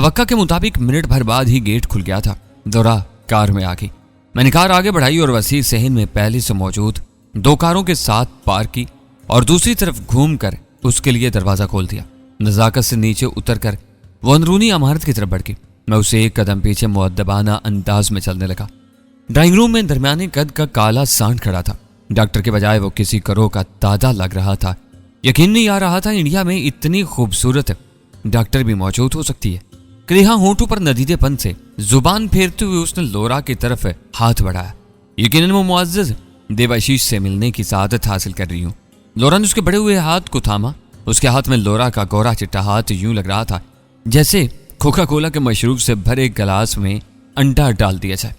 तवक्का के मुताबिक मिनट भर बाद ही गेट खुल गया था। लोरा कार में आ गई। मैंने कार आगे बढ़ाई और वसीर सहन में पहले से मौजूद 2 कारों के साथ पार्क की और दूसरी तरफ घूमकर उसके लिए दरवाजा खोल दिया। नजाकत से नीचे उतरकर वो अंदरूनी इमारत की तरफ बढ़ गई। मैं उसे एक कदम पीछे मुअद्दबाना अंदाज में चलने लगा। ड्राइंग रूम में दरमियाने कद का काला सांड खड़ा था। डॉक्टर के बजाय वो किसी करो का तादा लग रहा था। यकीन नहीं आ रहा था इंडिया में इतनी खूबसूरत डॉक्टर भी मौजूद हो सकती है। क्रेहा होंठों पर नदीदेपन से जुबान फेरते हुए उसने लोरा की तरफ हाथ बढ़ाया। यकीनन वो मुअज़्ज़ज़ देवाशीष से मिलने की सादत हासिल कर रही हूँ। लोरा ने उसके बड़े हुए हाथ को थामा। उसके हाथ में लोरा का गोरा चिट्टा हाथ यूं लग रहा था जैसे कोका कोला के मशरूब से भरे गिलास में अंडा डाल दिया जाए।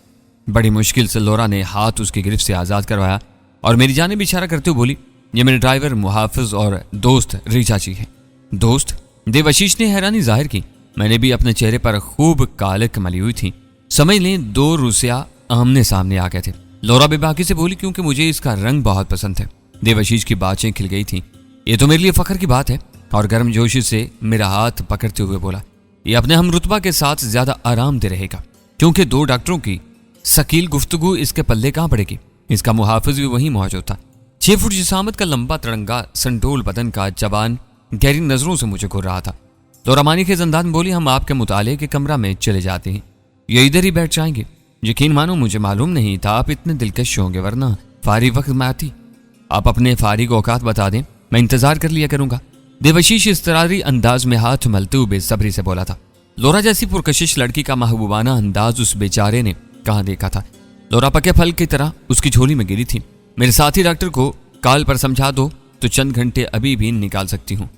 बड़ी मुश्किल से लोरा ने हाथ उसकी गिरफ्त से आज़ाद करवाया और मेरी जानिब इशारा करते हुए बोली, ये मेरे ड्राइवर मुहाफिज और दोस्त रीचा जी हैं। दोस्त? देवाशीष ने हैरानी जाहिर की। मैंने भी अपने चेहरे पर खूब कालिक मली हुई थी। समझ लें 2 रुसिया आमने सामने आ गए थे। लोरा बेबाकी से बोली, क्योंकि मुझे इसका रंग बहुत पसंद है। देवाशीष की बातें खिल गई थी। ये तो मेरे लिए फख्र की बात है। और गर्मजोशी से मेरा हाथ पकड़ते हुए बोला, ये अपने हम रुतबा के साथ ज्यादा आराम दे रहेगा, क्योंकि 2 डॉक्टरों की शकील गुफ्तगू इसके पल्ले कहाँ पड़ेगी। इसका मुहाफिज भी वहीं मौजूद था। 6 फुट जिसामत का लंबा तिरंगा संडोल बदन का जवान गहरी नजरों से मुझे घूर रहा था। तो रमानी के अंदाज में बोली, हम आपके मुताले के कमरा में चले जाते हैं, ये इधर ही बैठ जाएंगे। यकीन मानो मुझे मालूम नहीं था आप इतने दिलकश होंगे, वरना फारिग वक्त में आती। आप अपने फारिग औकात बता दें, मैं इंतजार कर लिया करूंगा। देवाशीष इस्तरारी अंदाज में हाथ मलते हुए बेसब्री से बोला था। लोरा जैसी पुरकशिश लड़की का महबूबाना अंदाज उस बेचारे ने कहाँ देखा था। लोरा पके फल की तरह उसकी झोली में गिरी थी। मेरे साथी डॉक्टर को काल पर समझा दो तो चंद घंटे अभी भी निकाल सकती हूँ।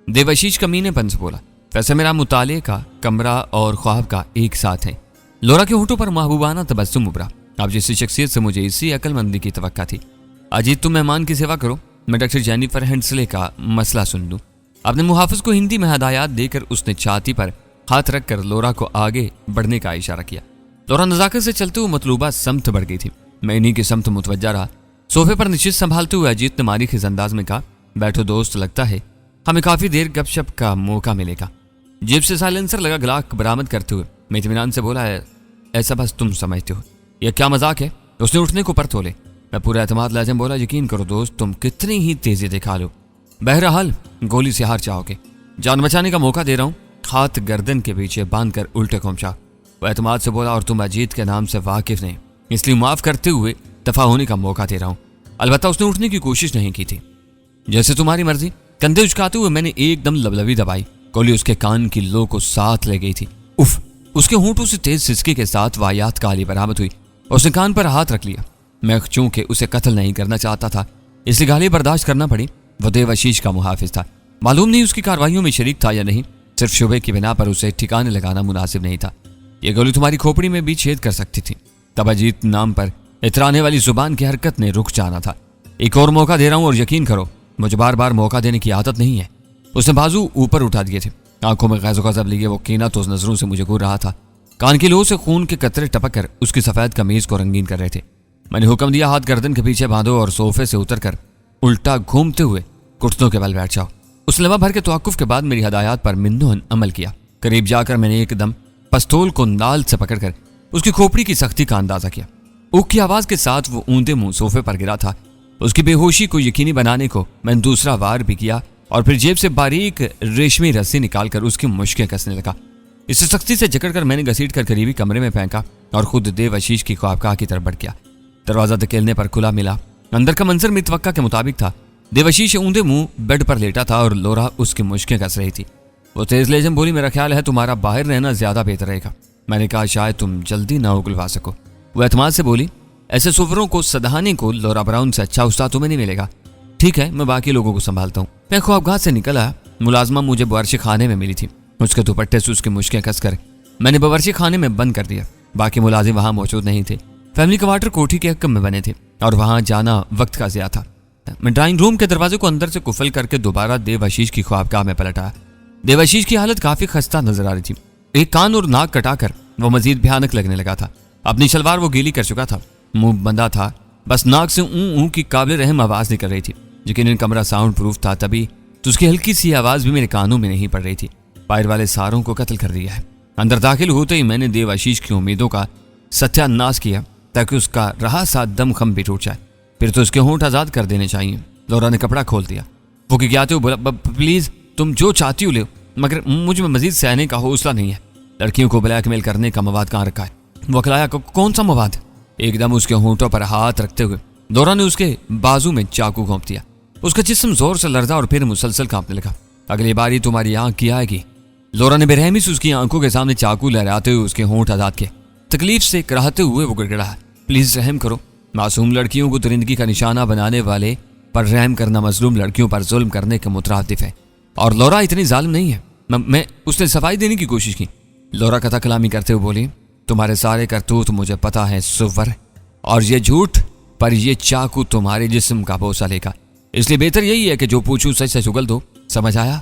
देवाशीष कमीनेपन से बोला, वैसे मेरा मुताले का कमरा और ख्वाब का एक साथ है। लोरा के होठों पर महबूबाना तबस्सुम उभरा। आप जैसी शख्सियत से मुझे इसी अक्लमंदी की तवक्का थी। अजीत, तुम मेहमान की सेवा करो, मैं डॉक्टर जेनिफर हेंसले का मसला सुन लूं। अपने मुहाफिज को हिंदी में हदायत देकर उसने छाती पर हाथ रखकर लोरा को आगे बढ़ने का इशारा किया। लोरा नजाकत से चलते हुए मतलूबा समत बढ़ गई थी। मैं इन्हीं की समत मुतवज्जा रहा। सोफे पर निश्चित संभालते हुए अजीत ने मारी के अंदाज में कहा, बैठो दोस्त, लगता है हमें काफी देर गपशप का मौका मिलेगा। जेब से साइलेंसर लगा ग्लाक बरामद करते हुए मैं इत्मीनान से बोला, है ऐसा बस तुम समझते हो, यह क्या मजाक है। उसने उठने को पर तोले। मैं पूरा एतमाद लाजम बोला, यकीन करो दोस्त, तुम कितनी ही तेजी दिखा लो, बहरहाल गोली से हार जाओगे। जान बचाने का मौका दे रहा हूँ। हाथ गर्दन के पीछे बांधकर उल्टे घुमचा। वो एतमाद से बोला, और तुम अजीत के नाम से वाकिफ नहीं, इसलिए माफ करते हुए दफा होने का मौका दे रहा हूँ। अलबत्ता उसने उठने की कोशिश नहीं की थी। जैसे तुम्हारी मर्जी। कंधे उचकाते हुए मैंने एकदम लबलबी दबाई। गोली उसके कान की लो को साथ ले गई थी। उफ! उसके होंठों से तेज सिसके के साथ वाहियात गाली बरामद हुई। उसने कान पर हाथ रख लिया। मैं चूंकि उसे कत्ल नहीं करना चाहता था, इसलिए गाली बर्दाश्त करना पड़ी। वो देवाशीष का मुहाफिज था। मालूम नहीं उसकी कार्रवाइयों में शरीक था या नहीं। सिर्फ शुबे की बिना पर उसे ठिकाने लगाना मुनासिब नहीं था। यह गोली तुम्हारी खोपड़ी में भी छेद कर सकती थी। तब अजीत नाम पर इतराने वाली जुबान की हरकत ने रुक जाना था। एक और मौका दे रहा हूं और यकीन करो, मुझे बार बार मौका देने की आदत नहीं है। उसने बाजू ऊपर उठा दिए थे। आंखों में गैज़ो गज़ब लिए वो कीना तो नजरों से मुझे घूर रहा था। कान की लो से खून के कतरे टपक कर उसकी सफेद कमीज को रंगीन कर रहे थे। मैंने हुक्म दिया, हाथ गर्दन के पीछे बांधो और सोफे से उतरकर उल्टा घूमते हुए घुटनों के बल बैठ जाओ। उस लम्हा भर के तवक्कुफ के बाद मेरी हदायत पर मिन्नोहन अमल किया। करीब जाकर मैंने एकदम पिस्तौल को नाल से पकड़कर उसकी खोपड़ी की सख्ती का अंदाजा किया। ऊख की आवाज के साथ वो ऊंधे मुंह सोफे पर गिरा था। उसकी बेहोशी को यकीनी बनाने को मैंने दूसरा वार भी किया और फिर जेब से बारीक रेशमी रस्सी निकालकर उसकी मुश्कें कसने लगा। इसे सख्ती से जकड़कर मैंने घसीट कर करीबी कमरे में फेंका और खुद देवाशीष की ख्वाबगाह की तरफ बढ़ गया। दरवाजा धकेलने पर खुला मिला। अंदर का मंजर मितवक्का के मुताबिक था। देवाशीष ऊंधे मुंह बेड पर लेटा था और लोरा उसकी मुश्कें कस रही थी। वो तेज लेजम बोली, मेरा ख्याल है तुम्हारा बाहर रहना ज्यादा बेहतर रहेगा। मैंने कहा, शायद तुम जल्दी ना उगलवा सको। वो एतमाद से बोली, ऐसे सुवरों को सधाने को लोरा ब्राउन से अच्छा उस्ताद तुम्हें नहीं मिलेगा। ठीक है, मैं बाकी लोगों को संभालता हूँ। मैं ख्वाबगाह से निकला। मुलाजमा मुझे बावर्ची खाने में मिली थी। उसके दुपट्टे से उसकी मुश्कें कसकर मैंने बावर्ची खाने में बंद कर दिया। बाकी मुलाजिम वहां मौजूद नहीं थे। फैमिली क्वार्टर कोठी के हक्म में बने थे और वहां जाना वक्त का ज़िया था। मैं ड्राइंग रूम के दरवाजे को अंदर से कुफल करके दोबारा देवाशीष की ख्वाबगाह में पलट आया। देवाशीष की हालत काफी खस्ता नजर आ रही थी। एक कान और नाक कटाकर वो मजीद भयानक लगने लगा था। अपनी शलवार वो गीली कर चुका था। मुंह बंदा था। बस नाक से ऊं की काबिल रहम आवाज निकल रही थी। यकीनन कमरा साउंड प्रूफ था, तभी तो उसकी हल्की सी आवाज भी मेरे कानों में नहीं पड़ रही थी। बाहर वाले सारों को कत्ल कर दिया है। अंदर दाखिल होते ही मैंने देवाशीष की उम्मीदों का सत्यानाश किया ताकि उसका रहा सा दम खम भी टूट जाए। फिर तो उसके होंठ आजाद कर देने चाहिए। लोरा ने कपड़ा खोल दिया। वो किकियाते हुए बोला, प्लीज तुम जो चाहती हो ले, मगर मुझ में मजीद सहने का हौसला नहीं है। लड़कियों को ब्लैकमेल करने का मवाद कहाँ रखा है? वो अकलाया, कौन सा मवाद? एकदम उसके होंठों पर हाथ रखते हुए लोरा ने उसके बाजू में चाकू घोंप दिया। उसका जिस्म जोर से लर्जा और फिर मुसलसल कांपने लगा। अगली बारी तुम्हारी आंख की आएगी। लोरा ने बेरहमी से उसकी आंखों के सामने चाकू लहराते हुए उसके होंठ आजाद किए। तकलीफ से कराहते हुए वो गिड़गिड़ाया, प्लीज रहम करो। मासूम लड़कियों को दरिंदगी का निशाना बनाने वाले पर रहम करना मजलूम लड़कियों पर जुल्म करने के मुतरादिफ है। और लोरा इतनी जालिम नहीं है। मैं उसने सफाई देने की कोशिश की। लोरा कथा कलामी करते हुए बोली, तुम्हारे सारे करतूत मुझे पता है सुवर, और ये झूठ पर ये चाकू तुम्हारे जिस्म का बोसा लेगा, इसलिए बेहतर यही है कि जो पूछूं सच सच उगल दो। समझ आया?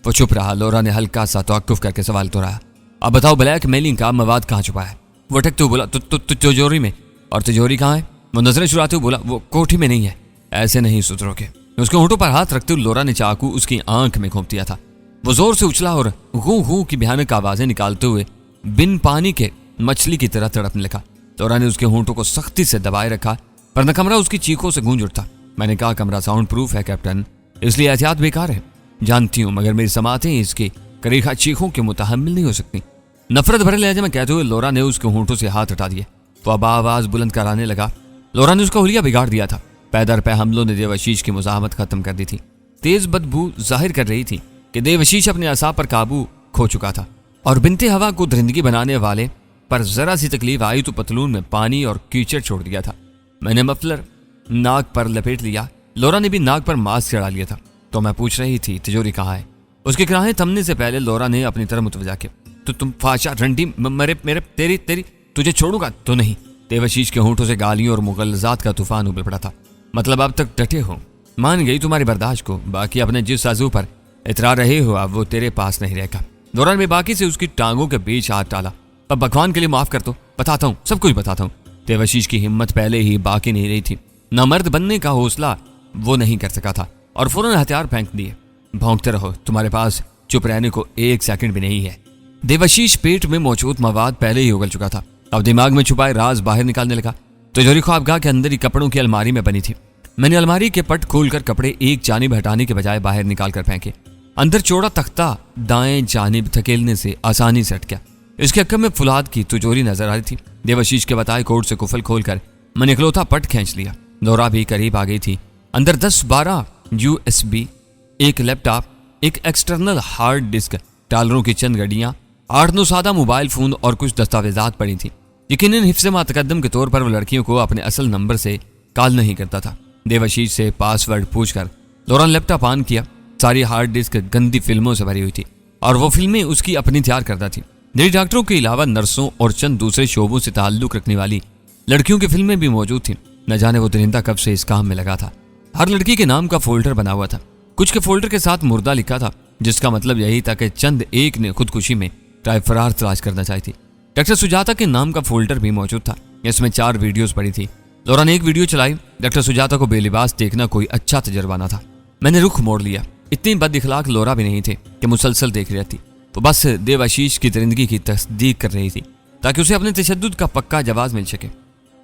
वो चुप रहा। लोरा ने हल्का सा तवक्कुफ करके सवाल दोहराया, अब बताओ ब्लैक मेलिंग का मवाद कहाँ छुपा है? वो ठकते हुए बोला, तिजोरी में। और तिजोरी कहाँ है? वो नजरें चुराते हुए बोला, वो कोठी में नहीं है। ऐसे नहीं सुधरोगे। उसके होंठों पर हाथ रखते हुए लोरा ने चाकू उसकी आंख में घोंप दिया था। वो जोर से उछला और गूं गूं की भयानक आवाजें निकालते हुए बिन पानी के मछली की तरह तड़पने लगा। लोरा ने उसके होंठों को सख्ती से दबाए रखा, पर न कमरा उसकी चीखों से गूंज उठता। मैंने कहा, कमरा साउंड प्रूफ है कैप्टन, इसलिए एहतियात बेकार है। जानती हूं, मगर मेरी समातें इसकी करीखा चीखों के मुतहम्मिल नहीं हो सकती। नफरत भरे लहजे में कहते हुए लोरा ने उसके होंठों से हाथ हटा दिए। वो अब आवाज बुलंद कराने लगा। लोरा ने उसका हुलिया बिगाड़ दिया था। पैदर पे हमलों ने देवाशीष की मुजाहमत खत्म कर दी थी। तेज बदबू जाहिर कर रही थी कि देवाशीष अपने असाब पर काबू खो चुका था, और बिनते हवा को दरिंदगी बनाने वाले पर जरा सी तकलीफ आई तो पतलून में पानी और कीचड़ छोड़ दिया था। मैंने मफलर नाक पर लपेट लिया। लोरा ने भी नाक पर मास्क चढ़ा लिया था। तो मैं पूछ रही थी, तिजोरी कहाँ है? उसके कराहे थमने से पहले लोरा ने अपनी तरफ मुतवजा किया, तो तुम फाशा रंडी मेरे तेरी तुझे छोड़ूंगा तो नहीं। देवाशीष के होंठों से गालियों और मुगलजात का तूफान उबल पड़ा था। मतलब अब तक डटे हो, मान गई तुम्हारी बर्दाश्त को, बाकी अपने जिस आजू पर इतरा रहे हो अब वो तेरे पास नहीं रहेगा। लोरा ने बाकी से उसकी टांगों के बीच हाथ डाला। अब भगवान के लिए माफ कर दो, बताता हूँ, सब कुछ बताता हूँ। देवाशीष की हिम्मत पहले ही बाकी नहीं रही थी। न मर्द बनने का हौसला वो नहीं कर सका था, और फौरन हथियार फेंक दिए। भौंकते रहो, तुम्हारे पास चुप रहने को 1 सेकंड भी नहीं है। देवाशीष पेट में मौजूद मवाद पहले ही उगल चुका था। अब दिमाग में छुपाए राज बाहर निकालने लगा। तिजोरी ख्वाबगाह के अंदर ही कपड़ों की अलमारी में बनी थी। मैंने अलमारी के पट खोलकर कपड़े एक जानिब हटाने के बजाय बाहर निकाल कर फेंके। अंदर चौड़ा तख्ता दाएं जानिब धकेलने से आसानी से अटका। इसके अक्कम में फुलाद की तिजोरी नजर आ रही थी। देवाशीष के बताए कोट से कुफल खोलकर मैंने इकलौता पट खींच लिया। लोरा भी करीब आ गई थी। अंदर 10-12 USB, एक लैपटॉप, एक एक्सटर्नल हार्ड डिस्क, डॉलरों की चंद गड्डियां, 8-9 सादा मोबाइल फोन और कुछ दस्तावेजात पड़ी थी। यकीनन हिफ्ज़ मुतकद्दम के तौर पर वो लड़कियों को अपने असल नंबर से कॉल नहीं करता था। देवाशीष से पासवर्ड पूछकर लोरा ने लैपटॉप ऑन किया। सारी हार्ड डिस्क गंदी फिल्मों से भरी हुई थी, और वो फिल्में उसकी अपनी तैयार करता थी। नई डॉक्टरों के अलावा नर्सों और चंद दूसरे शोबों से ताल्लुक रखने वाली लड़कियों की फिल्में भी मौजूद थीं। न जाने वो दरिंदा कब से इस काम में लगा था। हर लड़की के नाम का फोल्डर बना हुआ था। कुछ के फोल्डर के साथ मुर्दा लिखा था, जिसका मतलब यही था कि चंद एक ने खुदकुशी में ट्राई फरार तलाश करना चाही थी। डॉक्टर सुजाता के नाम का फोल्डर भी मौजूद था। इसमें 4 वीडियोस पड़ी थी। लोरा ने एक वीडियो चलाई। डॉक्टर सुजाता को बेलिबास देखना कोई अच्छा तजर्बा न था। मैंने रुख मोड़ लिया। इतनी बद इखलाक लोरा भी नहीं थे कि मुसलसल देख रही थी। तो बस देवाशीष की दरिंदगी की तस्दीक कर रही थी ताकि उसे अपने तशद्दुद का पक्का जवाब मिल सके।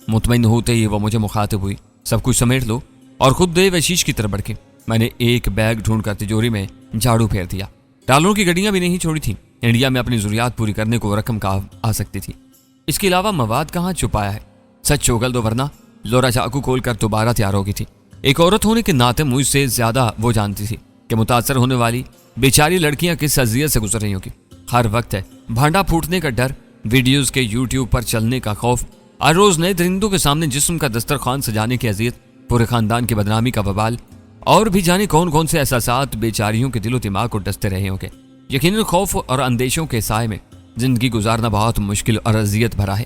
मुतमईन होते ही वो मुझे मुखातिब हुई, सब कुछ समेट लो, और खुद देवाशीष की तरफ बढ़। मैंने एक बैग ढूंढकर तिजोरी में झाड़ू फेर दिया। डॉलरों की गड्डियां भी नहीं छोड़ी थी। इंडिया में अपनी जरूरियात पूरी करने को रकम का आ सकती थी। इसके अलावा मवाद कहाँ छुपाया है? सच चोगल दो, वरना लोरा चाकू खोलकर दोबारा तैयार हो गई थी। एक औरत होने के नाते मुझसे ज्यादा वो जानती थी कि मुतासर होने वाली बेचारी लड़कियां किस अजियत से गुजर रही होगी। हर वक्त है भांडा फूटने का डर, वीडियोस के यूट्यूब पर चलने का खौफ, हर रोज नए दरिंदों के सामने जिस्म का दस्तरखान सजाने की अजियत, पूरे खानदान की बदनामी का बवाल, और भी जाने कौन कौन से एहसासात बेचारियों के दिलो दिमाग को डसते रहे होंगे। यकीनन खौफ और अंदेशों के साए में जिंदगी गुजारना बहुत मुश्किल और अजियत भरा है।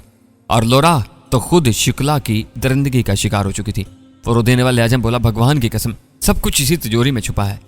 और लोरा तो खुद शिकला की दरिंदगी का शिकार हो चुकी थी। फरो देने वाले आजम बोला, भगवान की कसम सब कुछ इसी तिजोरी में छुपा है।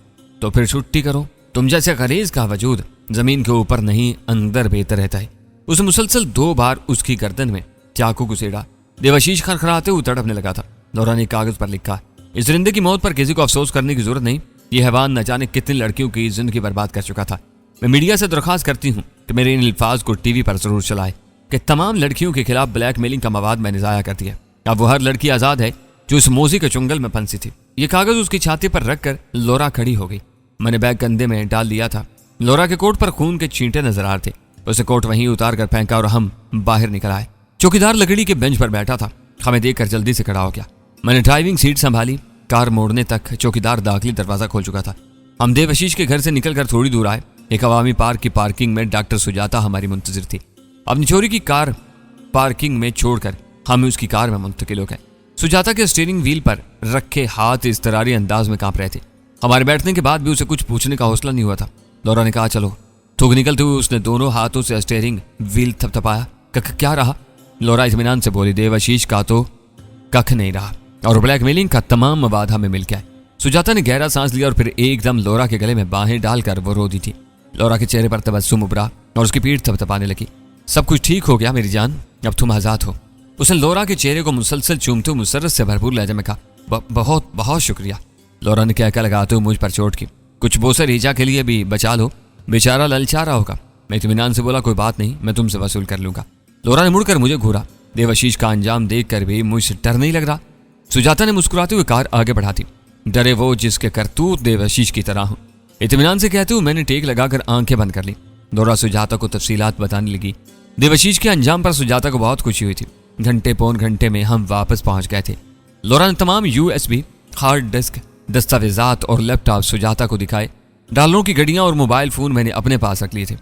तो फिर छुट्टी करो। तुम जैसे गरीज का वजूद जमीन के ऊपर नहीं अंदर बेहतर रहता है। उसे मुसलसल 2 बार उसकी गर्दन में चाकू घुसेड़ा। देवाशीष खरखराते हुए तड़पने लगा था। लोरा ने कागज पर लिखा, इस रिंदे की मौत पर किसी को अफसोस करने की जरूरत नहीं। यह हैवान न जाने कितनी लड़कियों की जिंदगी बर्बाद कर चुका था। मैं मीडिया से दरख्वास्त करती हूँ कि मेरे इन अल्फाज को टीवी पर जरूर चलाए कि तमाम लड़कियों के खिलाफ ब्लैकमेलिंग का मवाद मैंने ज़ाया कर दिया। अब वो हर लड़की आज़ाद है जो इस मोजी के चुंगल में फंसी थी। ये कागज़ उसकी छाती पर रखकर लोरा खड़ी हो गई। मैंने बैग कंधे में डाल दिया था। लोरा के कोट पर खून के छींटे नजर आ रहे थे। उसे कोट वहीं उतार कर फेंका और हम बाहर निकल आए। चौकीदार लकड़ी के बेंच पर बैठा था। हमें देखकर जल्दी से खड़ा हो गया। मैंने ड्राइविंग सीट संभाली। कार मोड़ने तक चौकीदार दाखिली दरवाजा खोल चुका था। हम देवाशीष के घर से निकलकर थोड़ी दूर आए। एक अवामी पार्क की पार्किंग में डॉक्टर सुजाता हमारी मुंतजिर थी। अपनी चोरी की कार पार्किंग में छोड़कर हम उसकी कार में मुंतकिल हो गए। सुजाता के स्टीयरिंग व्हील पर रखे हाथ इस तरारी अंदाज में कांप रहे थे। हमारे बैठने के बाद भी उसे कुछ पूछने का हौसला नहीं हुआ था। लोरा ने कहा चलो। थूक निकलते हुए उसने दोनों हाथों से स्टीयरिंग व्हील थपथपाया। कख क्या रहा? लोरा इत्मीनान से बोली, देवाशीष का तो कख नहीं रहा और ब्लैकमेलिंग का तमाम मवाद हमें मिल गया। सुजाता ने गहरा सांस लिया और फिर एकदम लोरा के गले में बाहें डालकर वो रो दी थी। लोरा के चेहरे पर तबस्सुम उभरा और उसकी पीठ थपथपाने लगी। सब कुछ ठीक हो गया मेरी जान, अब तुम आजाद हो। उसने लोरा के चेहरे को मुसलसल चूमते हुए मुसर्रत से भरपूर लहजे में कहा, बहुत बहुत शुक्रिया। लोरा ने क्या लगाते हुए मुझ पर चोट की, कुछ बोसे रीजा के लिए भी बचा लो, बेचारा ललचा रहा होगा। मैं इत्मीनान से बोला, कोई बात नहीं, मैं तुमसे वसूल कर लूंगा। लोरा ने मुड़कर मुझे घूरा। देवाशीष का अंजाम देखकर भी मुझसे डर नहीं लग रहा। सुजाता ने मुस्कुराते हुए कार आगे बढ़ाती। डरे वो जिसके करतूत देवाशीष की तरह हो। इत्मीनान से कहते हुए मैंने टेक लगाकर आंखें बंद कर ली। लोरा सुजाता को तफसीलात बताने लगी। देवाशीष के अंजाम पर सुजाता को बहुत खुशी हुई थी। घंटे पौन घंटे में हम वापस पहुंच गए थे। लोरा ने तमाम USB, हार्ड डिस्क, दस्तावेजात और लैपटॉप सुजाता को दिखाए। डॉलरों की घड़ियां और मोबाइल फोन मैंने अपने पास रख लिए थे।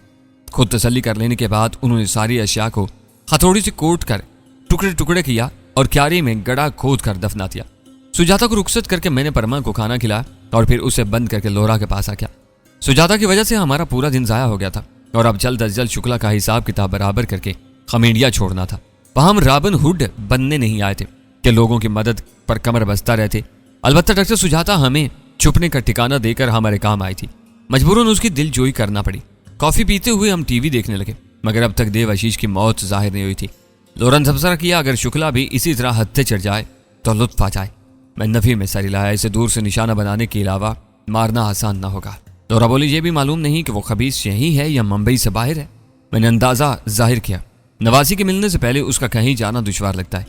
खुद तसल्ली कर लेने के बाद उन्होंने सारी अशिया को हथौड़ी से कोट कर टुकड़े टुकड़े किया और क्यारी में गड़ा खोद कर दफना दिया। सुजाता को रुखसत करके मैंने परमा को खाना खिलाया और फिर उसे बंद करके लोरा के पास आ गया। सुजाता की वजह से हमारा पूरा दिन जाया हो गया था और अब जल्द अज जल्द शुक्ला का हिसाब किताब बराबर करके हम इंडिया छोड़ना था। वहां हम रॉबिन हुड बनने नहीं आए थे कि लोगों की मदद पर कमर बस्ता रहते। अलबत्ता डॉक्टर सुजाता हमें छुपने का ठिकाना देकर हमारे काम आई थी। मजबूरन उसकी दिलजोई करना पड़ी। कॉफी पीते हुए हम टीवी देखने लगे, मगर अब तक देवाशीष की मौत जाहिर नहीं हुई थी। लोरा ने तबसरा किया, अगर शुक्ला भी इसी तरह हत्थे चढ़ जाए तो लुत्फ आ जाए। मैं नफी में सरी लाया, इसे दूर से निशाना बनाने के अलावा मारना आसान ना होगा। लोरा बोली, ये भी मालूम नहीं कि वो खबीस यहीं है या मुंबई से बाहर है। मैंने अंदाजा जाहिर किया, नवासी के मिलने से पहले उसका कहीं जाना दुश्वार लगता है।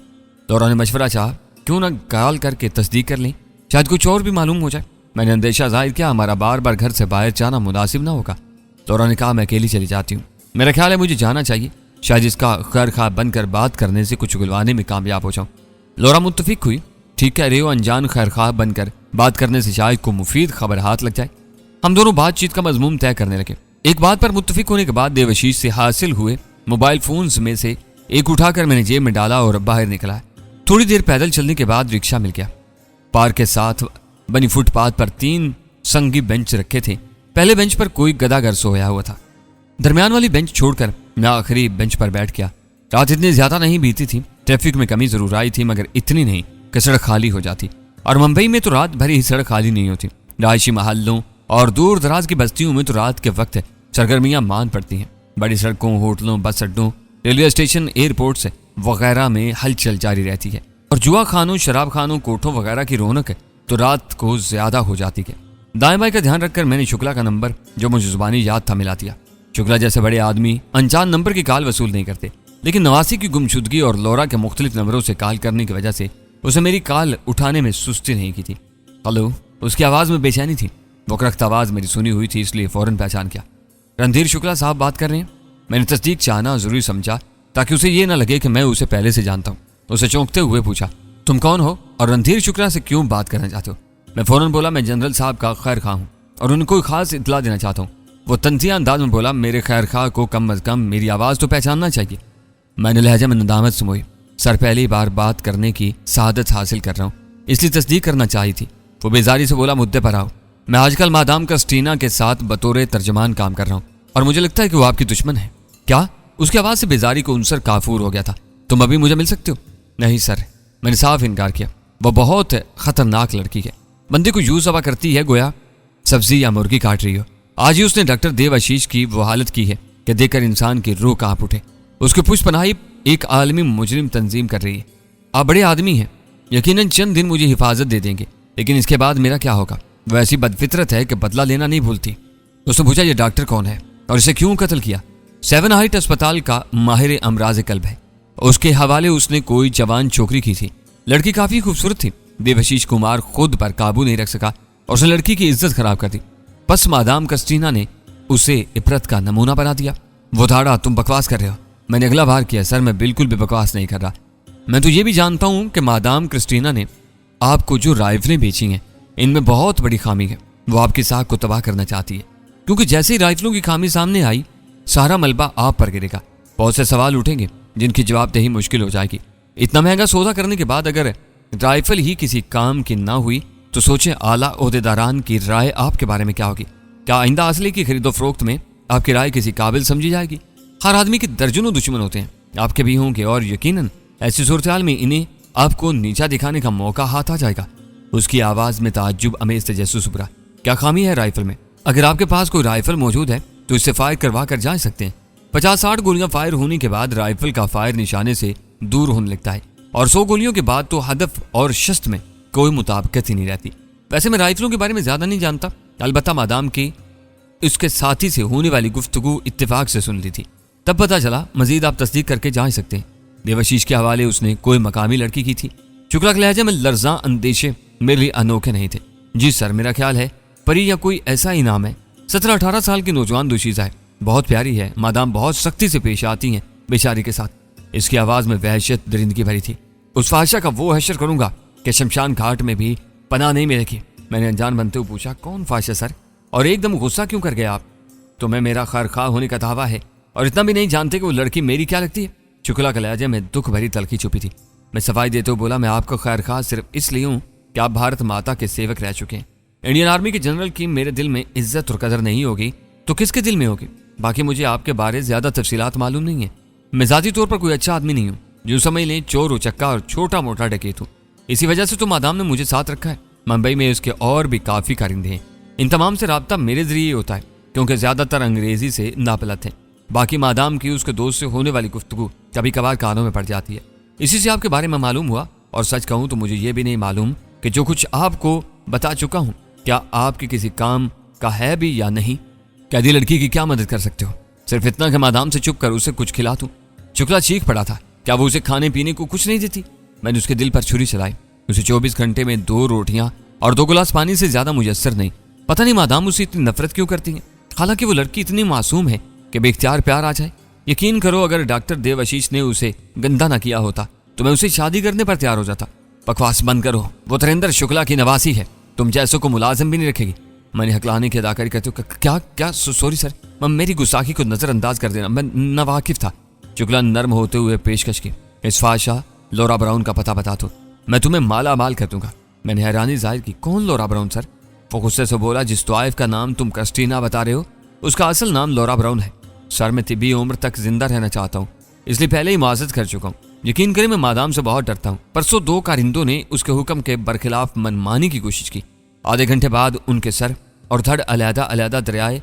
लोरा ने मशवरा चाहा, क्यों ना कॉल करके तस्दीक कर लें, शायद कुछ और भी मालूम हो जाए। मैंने अंदेशा जाहिर किया, हमारा बार बार घर से बाहर जाना मुनासिब ना होगा। लोरा ने कहा, मैं अकेली चली जाती हूँ, मेरा ख्याल है मुझे जाना चाहिए, शायद इसका खैर खा बनकर बात करने से कुछ उगलवाने में कामयाब हो जाऊँ। लोरा मुत्तफिक हुई, ठीक कह रहे हो, अनजान खैर खा बनकर बात करने से शायद को मुफीद खबर हाथ लग जाए। हम दोनों बातचीत का मजमून तय करने लगे। एक बात पर मुत्तफिक होने के बाद देवाशीष से हासिल हुए मोबाइल फोन्स में से एक उठाकर मैंने जेब में डाला और बाहर निकला। थोड़ी देर पैदल चलने के बाद रिक्शा मिल गया। पार्क के साथ बनी फुटपाथ पर 3 संगी बेंच रखे थे। पहले बेंच पर कोई गदागर सोया हुआ था। दरमियान वाली बेंच छोड़कर मैं आखिरी बेंच पर बैठ गया। रात इतनी ज्यादा नहीं बीती थी, ट्रैफिक में कमी जरूर आई थी, मगर इतनी नहीं कि सड़क खाली हो जाती। और मुंबई में तो रात भरी ही सड़क खाली नहीं होती। रहायशी महल्लों और दूर दराज की बस्तियों में तो रात के वक्त सरगर्मियां मान पड़ती हैं। बड़ी सड़कों, होटलों, बस अड्डों, रेलवे स्टेशन, एयरपोर्ट्स वगैरह में हलचल जारी रहती है। और जुआ खानों, शराब खानों, कोठों वगैरह की रौनक तो रात को ज्यादा हो जाती है। दाएं बाएं का ध्यान रखकर मैंने शुक्ला का नंबर, जो मुझे जुबानी याद था, मिला दिया। शुक्ला जैसे बड़े आदमी अनजान नंबर की कॉल वसूल नहीं करते, लेकिन नवासी की गुमशुदगी और लोरा के मुख्तलिफ नंबरों से कॉल करने की वजह से उसे मेरी कॉल उठाने में सुस्ती नहीं की थी। हेलो, उसकी आवाज में बेचैनी थी। वो करख्त आवाज मेरी सुनी हुई थी, इसलिए फौरन पहचान किया। रणधीर शुक्ला साहब बात कर रहे हैं? मैंने तस्दीक चाहना जरूरी समझा ताकि उसे ये ना लगे कि मैं उसे पहले से जानता हूँ। उसे चौंकते हुए पूछा, तुम कौन हो और रणधीर शुक्ला से क्यों बात करना चाहते हो? मैं फौरन बोला, मैं जनरल साहब का खैर खा हूँ और उनको खास इतला देना चाहता हूँ। वो तंजिया अंदाज में बोला, मेरे खैर खा को कम अज कम मेरी आवाज़ तो पहचानना चाहिए। मैंने लहजा में नदामत सुमोई, सर पहली बार बात करने की सआदत हासिल कर रहा हूँ, इसलिए तस्दीक करना चाहिए थी। वो बेजारी से बोला, मुद्दे पर आओ। मैं आजकल मादाम कस्टीना के साथ बतौर तर्जमान काम कर रहा हूँ और मुझे लगता है कि वो आपकी दुश्मन है। क्या? उसकी आवाज़ से बेजारी को उनसर काफूर हो गया था। तुम अभी मुझे मिल सकते हो? नहीं सर, मैंने साफ इनकार किया। वो बहुत खतरनाक लड़की है, बंदे को यूं सवा करती है गोया सब्जी या मुर्गी काट रही हो। आज ही उसने डॉक्टर देवाशीष की वो हालत की है कि देखकर इंसान की रूह कांप उठे। उसके पुष्पनाही एक आलमी मुजरिम तंजीम कर रही है। आप बड़े आदमी हैं, यकीनन चंद दिन मुझे हिफाजत दे देंगे, लेकिन इसके बाद मेरा क्या होगा? वह ऐसी बदफितरत है कि बदला लेना नहीं भूलती। उसने पूछा, ये डॉक्टर कौन है और इसे क्यों कत्ल किया? सेवन हाइट अस्पताल का माहिर अमराज कल्ब है। उसके हवाले उसने कोई जवान छोकरी की थी। लड़की काफी खूबसूरत थी। देवाशीष कुमार खुद पर काबू नहीं रख सका और उसने लड़की की इज्जत खराब कर दी। बस मादाम क्रिस्टीना ने उसे इबरत का नमूना बना दिया। वो धाड़ा, तुम बकवास कर रहे हो। मैंने अगला बार किया सर, मैं बिल्कुल भी बकवास नहीं कर रहा। मैं तो ये भी जानता हूं कि मादाम क्रिस्टीना ने आपको जो राइफलें बेची हैं इनमें बहुत बड़ी खामी है। वो आपकी साख को तबाह करना चाहती है, क्योंकि जैसे ही राइफलों की खामी सामने आई सारा मलबा आप पर गिरेगा। बहुत से सवाल उठेंगे जिनकी जवाबदेही मुश्किल हो जाएगी। इतना महंगा सौदा करने के बाद अगर राइफल ही किसी काम की ना हुई तो सोचें आला ओहदेदारान की राय आपके बारे में क्या होगी। क्या आइंदा असली की खरीदो फरोख्त में आपकी राय किसी काबिल समझी जाएगी? हर आदमी के दर्जनों दुश्मन होते हैं, आपके भी होंगे, और यकीनन ऐसी सूरत में इन्हें आपको नीचा दिखाने का मौका हाथ आ जाएगा। उसकी आवाज में ताज्जुब अमेज तजस्सुस उभरा। क्या खामी है राइफल में? अगर आपके पास कोई राइफल मौजूद है तो इससे फायर करवा कर जा सकते हैं। 50-60 गोलियां फायर होने के बाद राइफल का फायर निशाने से दूर होने लगता है और 100 गोलियों के बाद तो हदफ और शस्त्र में कोई मुताबिकत ही नहीं रहती। वैसे मैं राइफलों के बारे में ज्यादा नहीं जानता, अलबत्ता मादाम की उसके साथी से होने वाली गुफ्तगू इत्तेफाक से सुन ली थी। तब पता चला, मजीद आप तस्दीक करके जा सकते हैं। देवाशीष के हवाले उसने कोई मकामी लड़की की थी। चुकलक लहजे में लर्जा अंदेशे मेरे लिए अनोखे नहीं थे। जी सर, मेरा ख्याल है परी या कोई ऐसा इनाम है। 17-18 साल की नौजवान दोशीज़ा है, बहुत प्यारी है। मादाम बहुत सख्ती से पेश आती हैं बेचारी के साथ। इसकी आवाज में वहशत दरिंदगी भरी थी। उस फाहिशा का वो हशर करूंगा कि शमशान घाट में भी पनाह नहीं मिलेगी। मैंने अनजान बनते हुए पूछा, कौन फाहिशा सर? और एकदम गुस्सा क्यों कर गए आप? तुम्हें मेरा खैरख्वाह होने का दावा है और इतना भी नहीं जानते कि वो लड़की मेरी क्या लगती है? चुकला के लहजे में दुख भरी तलखी छुपी थी। मैं सफाई देते हुए बोला, मैं आपका खैरख्वाह सिर्फ इसलिए हूं कि आप भारत माता के सेवक रह चुके हैं। इंडियन आर्मी के जनरल की मेरे दिल में इज्जत और कदर नहीं होगी तो किसके दिल में होगी? बाकी मुझे आपके बारे ज्यादा तफसीलात मालूम नहीं है। मैं जाती तौर पर कोई अच्छा आदमी नहीं हूँ, जो समझ लें चोर उचक्का और छोटा मोटा डकैत हूँ। इसी वजह से तो मादाम ने मुझे साथ रखा है। मुंबई में उसके और भी काफी कारिंदे हैं। इन तमाम से राब्ता मेरे जरिए होता है, क्योंकि ज्यादातर अंग्रेजी से नापलत हैं। बाकी मादाम की उसके दोस्त से होने वाली गुफ्तगू कभी कभार कानों में पड़ जाती है। इसी से आपके बारे में मालूम हुआ। और सच कहूं तो मुझे ये भी नहीं मालूम कि जो कुछ आपको बता चुका हूं क्या आपके किसी काम का है भी या नहीं। कैदी लड़की की क्या मदद कर सकते हो? सिर्फ इतना कि मादाम से चुप कर उसे कुछ खिला दूं। चुकला चीख पड़ा था, क्या वो उसे खाने पीने को कुछ नहीं देती? मैंने उसके दिल पर छुरी चलाई। उसे 24 घंटे में 2 रोटियां और 2 गिलास पानी से ज्यादा मुयस्सर नहीं। पता नहीं मादाम उसे इतनी नफरत क्यों करती है। हालांकि वो लड़की इतनी मासूम है कि बेख्तियार प्यार आ जाए। यकीन करो, अगर डॉक्टर देवाशीष ने उसे गंदा ना किया होता तो मैं उसे शादी करने पर तैयार हो जाता। बकवास बंद करो, वो तरिंदर शुक्ला की नवासी है, तुम जैसों को मुलाजिम भी नहीं रखेगी। मैंने हकलाने की अदाकारी करते हुए क्या सॉरी सर, मेरी गुस्ताखी को नजरअंदाज कर देना, मैं नावाकिफ था। शुक्ला नर्म होते हुए पेशकश की, इस फाशा लौरा ब्राउन का पता बता दो, मैं तुम्हें माला माल कर दूंगा। मैंने हैरानी जाहिर की, कौन लौरा ब्राउन सर? वो गुस्से से बोला, जिस तवाइफ का नाम तुम क्रिस्टीना बता रहे हो उसका असल नाम लौरा ब्राउन है। सर, मैं तिब्बी उम्र तक जिंदा रहना चाहता हूँ, इसलिए पहले ही मुआज़त कर चुका हूँ। यकीन करें, मैं मादाम से बहुत डरता हूँ। परसों 2 कारिंदों ने उसके हुक्म के बरखिलाफ मनमानी की कोशिश की। आधे घंटे बाद उनके सर और धड़ अलहदा दरियाए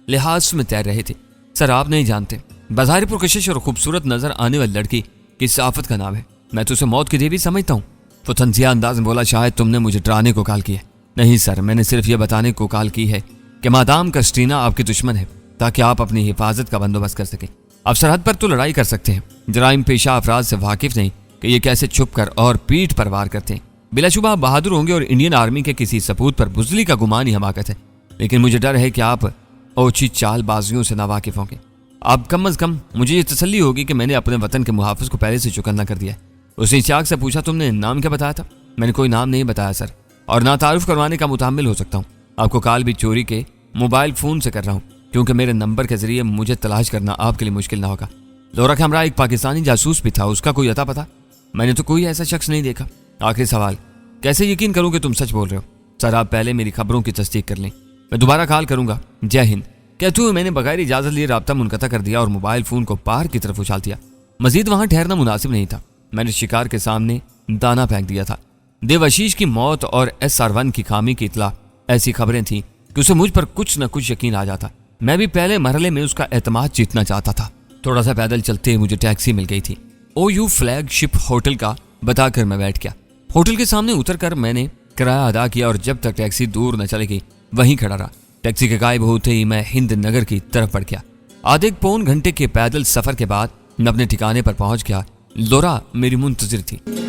लिहाज में तैर रहे थे। सर, आप नहीं जानते, बाज़ाहिर पुरकशिश और खूबसूरत नजर आने वाली लड़की किस आफत का नाम है। मैं तो उसे मौत की देवी समझता हूँ। वो तंजिया अंदाज में बोला, शायद तुमने मुझे डराने को कॉल किया। नहीं सर, मैंने सिर्फ यह बताने को कॉल की है कि मादाम क्रिस्टीना आपकी दुश्मन है, ताकि आप अपनी हिफाजत का बंदोबस्त कर सकें। आप सरहद पर तो लड़ाई कर सकते हैं, जराइम पेशा अफराद से वाकिफ नहीं कि ये कैसे छुप कर और पीठ पर वार करते हैं। बिलाशुबा आप बहादुर होंगे और इंडियन आर्मी के किसी सपूत पर बुजली का गुमान ही हमाकत है, लेकिन मुझे डर है कि आप ओछी चालबाजियों से नावाकिफ होंगे। आप कम अज कम मुझे ये तसल्ली होगी कि मैंने अपने वतन के मुहाफिज को पहले से चुकन्ना कर दिया है। उसने चाक से पूछा, तुमने नाम क्या बताया था? मैंने कोई नाम नहीं बताया सर, और ना तारुफ करवाने का मुतहम्मिल हो सकता हूँ। आपको कॉल भी चोरी के मोबाइल फोन से कर रहा हूँ, क्योंकि मेरे नंबर के जरिए मुझे तलाश करना आपके लिए मुश्किल ना होगा। लौरा के हमरा एक पाकिस्तानी जासूस भी था, उसका कोई अता पता? मैंने तो कोई ऐसा शख्स नहीं देखा। आखिरी सवाल, कैसे यकीन करूं कि तुम सच बोल रहे हो? सर, आप पहले मेरी खबरों की तस्दीक कर लें, मैं दोबारा कॉल करूंगा। जय हिंद। कहते हुए मैंने बगैर इजाजत लिए राब्ता मुनक़ता कर दिया और मोबाइल फोन को पार की तरफ उछाल दिया। मजीद वहां ठहरना मुनासिब नहीं था। मैंने शिकार के सामने दाना फेंक दिया था। देवाशीष की मौत और SR1 की खामी की इतला ऐसी खबरें थीं कि उसे मुझ पर कुछ न कुछ यकीन आ जाता। मैं भी पहले मरहले में उसका एतमाद जीतना चाहता था। थोड़ा सा पैदल चलते मुझे टैक्सी मिल गई थी। OU फ्लैगशिप होटल का बताकर मैं बैठ गया। होटल के सामने उतरकर मैंने किराया अदा किया और जब तक टैक्सी दूर न चलेगी वहीं खड़ा रहा। टैक्सी के गायब होते ही मैं हिंद नगर की तरफ बढ़ गया। आधे पौन घंटे के पैदल सफर के बाद मैं अपने ठिकाने पर पहुंच गया। लोरा मेरी मुंतजिर थी।